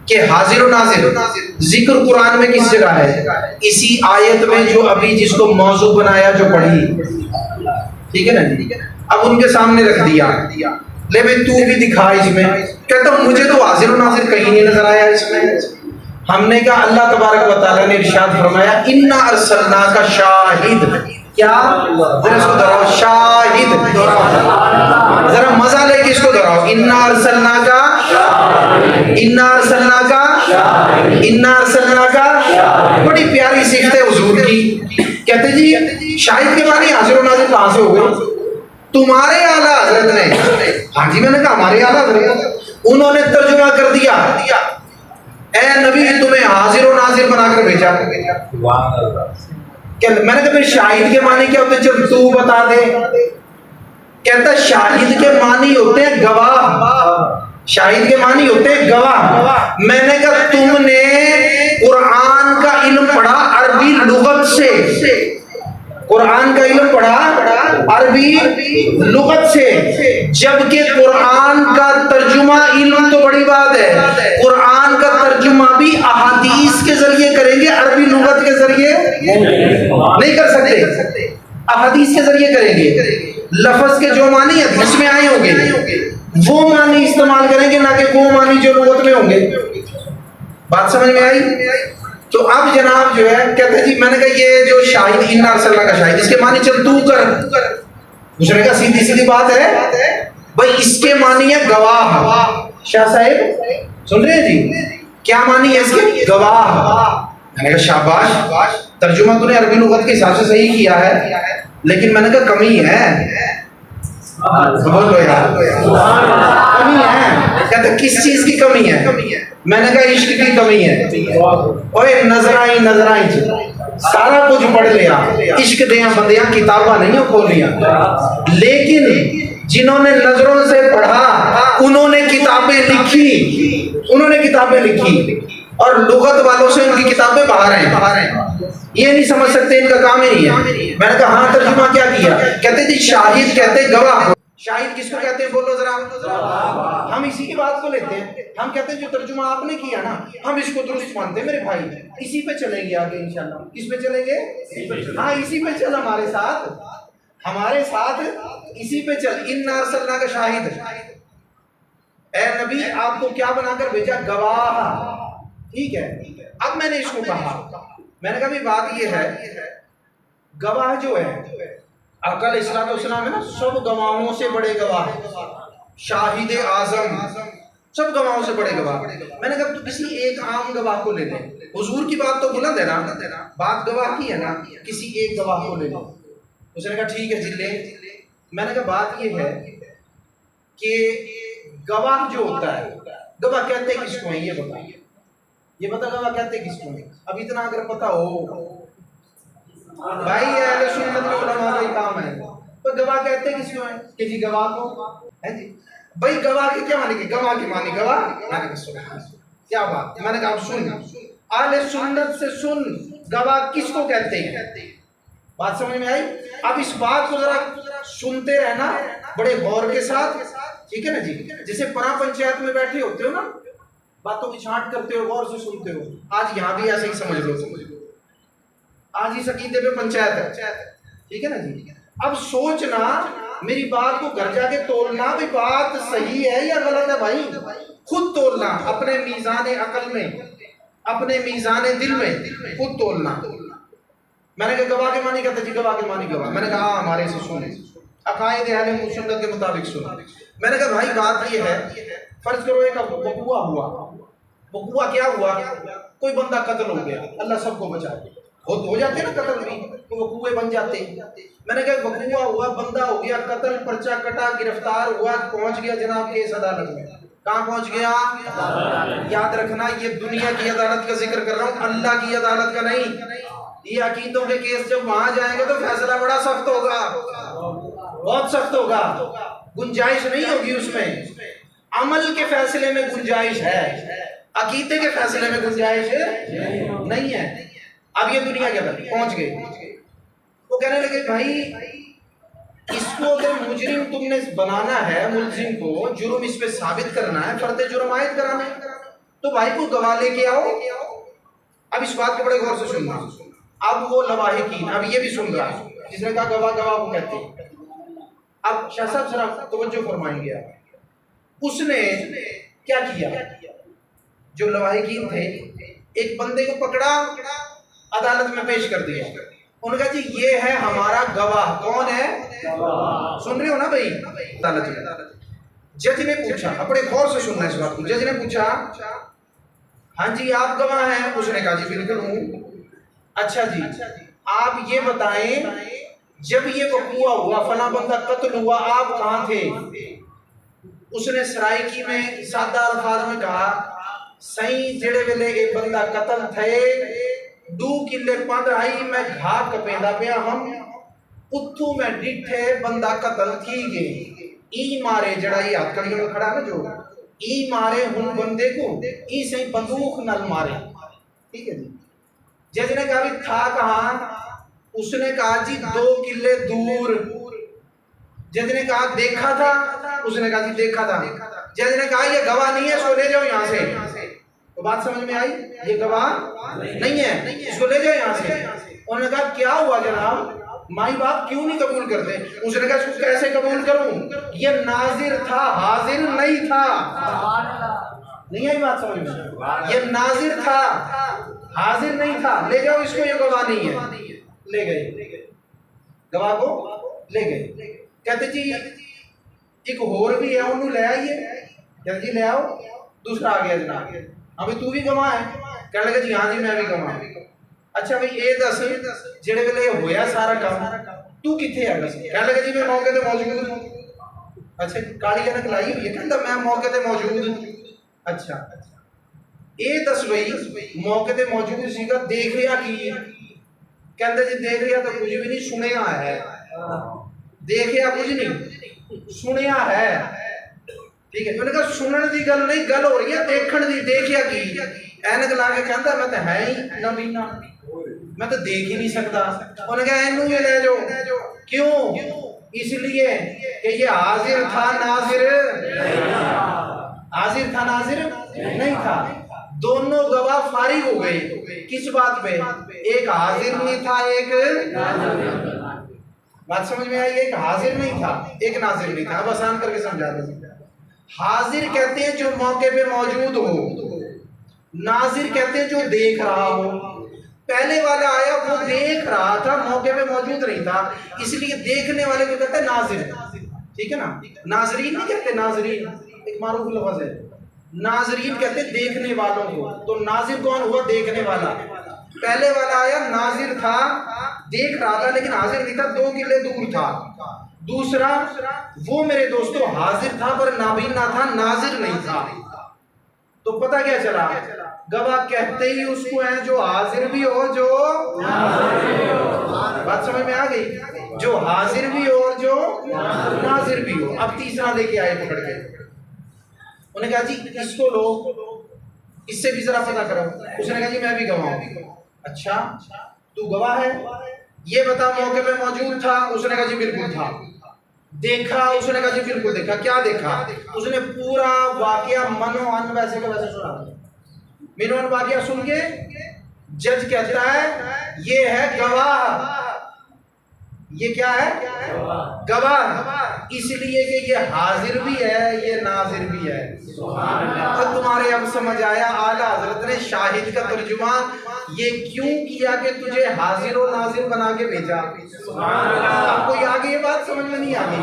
کہ حاضر و ناظر ذکر قرآن میں کس جگہ ہے؟ اسی آیت میں جو ابھی جس کو موضوع بنایا جو پڑھی، ٹھیک ہے نا جی؟ اب ان کے سامنے رکھ دیا، لے بھائی تو بھی دکھا اس میں، کہتا ہوں مجھے تو حاضر و ناظر کہیں نہیں نظر آیا اس میں۔ ہم نے کہا اللہ تبارک و تعالیٰ نے ارشاد فرمایا انا ارسلناک شاہد، کیا؟ ذرا اس کو دہراؤ، شاہد، ذرا مزہ لے کے اس کو دہراؤ، انا ارسلناک، انا ارسلناک، انا ارسلناک، بڑی پیاری صفت ہے حضور کی۔ کہتے جی شاہد کے معنی حاضر و ناظر کہاں سے ہو گئے؟ تمہارے اعلیٰ حضرت نے، ہاں جی میں نے کہا ہمارے اعلیٰ حضرت، انہوں نے ترجمہ کر دیا اے نبی تمہیں حاضر و ناظر بنا کر بھیجا۔ میں نے کہا پھر شاہد کے معنی کیا ہوتے ہیں؟ چل تو بتا دے۔ کہتا شاہد کے معنی ہوتے ہیں گواہ، شاہد کے معنی ہوتے ہیں گواہ۔ میں نے کہا تم نے قرآن کا علم پڑھا عربی لغت سے، قرآن کا علم پڑھا عربی لغت سے، جبکہ قرآن کا ترجمہ علم تو بڑی بات ہے، قرآن کا ترجمہ بھی احادیث کے ذریعے کریں گے، عربی لغت کے ذریعے نہیں کر سکتے، احادیث کے ذریعے کریں گے۔ لفظ کے جو معنی حدیث میں آئے ہوں گے وہ معنی استعمال کریں گے، نہ کہ وہ معنی جو لغت میں ہوں گے۔ بات سمجھ میں آئی؟ تو اب جناب جو ہے کہتے ہیں جی میں نے کہا یہ جو شاہد انا ارسلنا کا شاہد اس کے معنی چل تو کر، اس نے کہا سیدھی سیدھی بات ہے بھائی اس کے معنی ہے گواہ۔ شاہ صاحب سن رہے ہیں جی کیا معنی ہے اس کے؟ گواہ۔ میں نے کہا شاباش، ترجمہ تو نے عربی لغت کے حساب سے صحیح کیا ہے، لیکن میں نے کہا کمی ہے، بولو یار کمی ہے۔ کہتے کس چیز کی کمی ہے؟ میں نے کہا عشق کی کمی ہے۔ اوے نظر آئی سارا کچھ پڑھ لیا، عشق دیاں بندیاں کتاباں نہیں ہو کھولیا، لیکن جنہوں نے نظروں سے پڑھا انہوں نے کتابیں لکھی، انہوں نے کتابیں لکھی، اور لغت والوں سے ان کی کتابیں باہر ہیں، یہ نہیں سمجھ سکتے، ان کا کام ہی نہیں ہے۔ میں نے کہا ہاں ترجمہ کیا کیا؟ کہتے جی شاہد کہتے گواہ۔ شاہد کس کو کہتے ہیں بولو ذرا؟ ہم اسی کی بات کو لیتے ہیں، ہم کہتے ہیں جو ترجمہ آپ نے کیا نا ہم اس کو درست مانتے ہیں میرے بھائی، اسی پہ چلیں گے آگے انشاءاللہ۔ کس پہ چلیں گے؟ ہاں اسی پہ چل، ہمارے ساتھ اسی پہ چل۔ انا ارسلنا کا شاہد، اے نبی آپ کو کیا بنا کر بھیجا؟ گواہ، ٹھیک ہے۔ اب میں نے اس کو کہا، میں نے کہا بھی بات یہ ہے گواہ جو ہے آقا علیہ الصلوۃ والسلام ہے نا، سب گواہوں سے بڑے گواہ، شاہد اعظم سب گواہوں سے بڑے گواہ۔ میں نے کہا تو کسی ایک عام گواہ کو لے لیں، حضور کی بات تو بلند ہے نا، بات گواہ کی ہے نا، کسی ایک گواہ کو لے لیں۔ اس نے کہا ٹھیک ہے جی لے۔ میں نے کہا بات یہ ہے کہ گواہ جو ہوتا ہے، گواہ کہتے کس کو ہیں یہ بتائیے، یہ بتا گواہ کہتے کس کو ہیں؟ اب اتنا اگر پتا ہو بھائی اہل سنت کے علماء کا کام ہے، تو گواہ کہتے کس کو ہیں؟ کہ جی گواہ کو ہے جی بھائی گواہ کے کیا معنی؟ کہ گواہ کی معنی گواہ، میں نے کہا کیا بات، میں نے کہا اب سن اہل سنت سے سن گواہ کس کو کہتے ہیں؟ بات سمجھ میں آئی؟ اب اس بات کو ذرا سنتے رہنا بڑے غور کے ساتھ، ٹھیک ہے نا جی؟ جیسے پرا پنچایت میں بیٹھے ہوتے ہو نا، باتوں کی چھانٹ کرتے ہو، غور سے سنتے ہو، آج یہاں بھی ایسے ہی سمجھ لو، آج اس عقیدے پہ پنچایت ہے، ٹھیک ہے نا جی؟ اب سوچنا میری بات کو گھر جا کے تولنا بھی بات صحیح ہے یا غلط ہے بھائی، خود تولنا اپنے میزان عقل میں، اپنے میزان دل میں خود تولنا۔ میں نے کہا گواہ کے معنی کہتے جی گواہ کے معنی گواہ، میں نے کہا ہاں ہمارے سے سن، عقائد اہل سنت کے مطابق سن۔ میں نے کہا بھائی بات یہ ہے فرض کرو ایک وقوع ہوا، وقوع کیا ہوا؟ کوئی بندہ قتل ہو گیا، اللہ سب کو بچائے، ہو جاتے نا قتل بھی تو وقوع بن جاتے۔ میں نے کہا وقوع ہوا، بندہ ہو گیا قتل، پرچہ کٹا، گرفتار ہوا، پہنچ گیا جناب کیس عدالت میں۔ کہاں پہنچ گیا؟ یاد رکھنا یہ دنیا کی عدالت کا ذکر کر رہا ہوں، اللہ کی عدالت کا نہیں۔ یہ عقیدوں کے کیس جب وہاں جائیں گے تو فیصلہ بڑا سخت ہوگا، بہت سخت ہوگا، گنجائش نہیں ہوگی اس میں۔ عمل کے فیصلے میں گنجائش ہے، عقیدے کے فیصلے میں گنجائش نہیں ہے۔ اب یہ دنیا کے اندر پہنچ گئے، وہ کہنے لگے بھائی اس کو اگر مجرم تم نے بنانا ہے، ملزم کو جرم اس پہ ثابت کرنا ہے، فرد جرم عائد کرانا ہے، تو بھائی کو گواہ لے کے آؤ. اب اس بات کو بڑے غور سے سننا. اب وہ لواحقین اب یہ بھی سن رہا ہے جس نے کہا گواہ گواہ کو کہتے ہیں. اب شاہ صاحب ذرا توجہ فرمائیں گے. اس نے کیا کیا؟ جو لواحقین تھے ایک بندے کو پکڑا, عدالت میں پیش کر دیا. انہوں نے کہا جی یہ ہے ہمارا گواہ. کون ہے؟ سن رہے ہو نا بھائی؟ عدالت میں جج نے پوچھا, بڑے غور سے سننا اس بات کو. جج نے پوچھا ہاں جی آپ گواہ ہیں؟ اس نے کہا جی بالکل ہوں. اچھا جی آپ یہ بتائیں جب یہ وقوع ہوا فلاں بندہ قتل ہوا آپ کہاں تھے؟ اس نے سرائکی میں سادہ الفاظ میں کہا سائیں جڑے ویلے یہ بندہ قتل تھے 2 کلے پند آئی میں گھا کپیندا پیا ہم اتھو میں ڈٹھے بندہ قتل تھی گئے ای مارے جڑا یہ ہاتھ کڑیوں میں کھڑا ہے نا جو ای مارے ہن بندے کو ای سے بندوق نل مارے. ٹھیک ہے جی. جج نے کہا بھی تھا کہاں؟ اس نے کہا جی 2 کلے دور. جج نے کہا دیکھا تھا؟ اس نے کہا جی دیکھا تھا. جج نے کہا یہ گواہ نہیں ہے اس کو لے جاؤ یہاں سے. تو بات سمجھ میں آئی؟ یہ گواہ نہیں ہے اس کو لے جاؤ یہاں سے. انہوں نے کہا کیا ہوا جناب مائی باپ کیوں نہیں قبول کرتے؟ اس نے کہا اس کو کیسے قبول کروں؟ یہ ناظر تھا حاضر نہیں تھا. نہیں آئی بات سمجھ میں؟ یہ ناظر تھا حاضر نہیں تھا. لے جاؤ اس کو, یہ گواہ نہیں ہے. لے گئے گواہ کو لے گئے. کہتے جی ایک اور بھی ہے انہوں لے آئیے. کہتے جی لے آؤ. دوسرا آ گیا جناب ابھی تو بھی گواہ ہے؟ کہنے لگا جی ہاں جی میں بھی گواہ. اچھا بھئی اے دس جڑے ویلے ہویا سارا کام تو کتھے ہے؟ کہنے لگا جی میں موقع تے موجود ہوں. اچھا کالی انک لائی ہوئی ہے؟ کہتا میں موقع تے موجود ہوں. اچھا اے دس بھئی موقع تے موجود سی گا دیکھ رہا کی؟ کہتا جی دیکھ رہا تو کچھ بھی نہیں سنیا ہے. دیکھیا کچھ نہیں سنیا ہے. ٹھیک ہے. میں نے کہا سنن دی گل نہیں گل ہو رہی ہے دیکھن دی. دیکھیا کی؟ اینک لا کے کہتا میں تو ہے ہی نہ بینا میں تو دیکھ ہی نہیں سکتا. انہوں نے کہا اینو یہ لے جاؤ. کیوں؟ اس لیے کہ یہ حاضر تھا ناظر حاضر تھا ناظر نہیں تھا. دونوں گواہ فارغ ہو گئے. کس بات پہ؟ ایک حاضر نہیں تھا ایک بات سمجھ میں آئی. ایک حاضر نہیں تھا ایک ناظر نہیں تھا. اب آسان کر کے سمجھا دیں. حاضر کہتے ہیں جو موقع پہ موجود ہو. ناظر کہتے ہیں جو دیکھ رہا ہو. پہلے والا آیا وہ دیکھ رہا تھا موقع پہ موجود نہیں تھا اس لیے دیکھنے والے کو کہتے ہیں ناظر. ٹھیک ہے نا. ناظرین نہیں کہتے. ناظرین ایک معروف لفظ ہے. ناظرین کہتے ہیں دیکھنے والوں کو. تو ناظر کون ہوا؟ دیکھنے والا. پہلے والا آیا ناظر تھا دیکھ رہا تھا لیکن حاضر نہیں تھا 2 کلے دور تھا. دوسرا وہ میرے دوستو حاضر تھا پر نابینا تھا ناظر نہیں تھا. تو پتہ کیا چلا؟ گواہ کہتے ہی اس کو ہیں جو حاضر بھی ہو جو بات سمجھ میں آ گئی؟ جو حاضر بھی ہو اور جو ناظر بھی ہو. اب تیسرا لے کے آئے پکڑ کے. انہوں نے کہا جی اس کو لو اس سے بھی ذرا پتہ کرو. اس نے کہا جی میں بھی گواہ ہوں. اچھا تو گواہ ہے یہ بتا موقع پہ موجود تھا؟ اس نے کہا جی بالکل تھا. دیکھا؟ اس نے کہا جی بالکل دیکھا. کیا دیکھا؟ اس نے پورا واقعہ منو ان ویسے کے ویسے سنا. منو ان واقعہ سن کے جج کہتا ہے یہ ہے گواہ. یہ کیا ہے؟ گواہ. اس لیے کہ یہ حاضر بھی ہے یہ ناظر بھی ہے. اور تمہارے اب سمجھ آیا اعلیٰ حضرت نے شاہد کا ترجمہ یہ کیوں کیا کہ تجھے حاضر و ناظر بنا کے بھیجا. آپ کو آگے یہ بات سمجھ میں نہیں آ گئی؟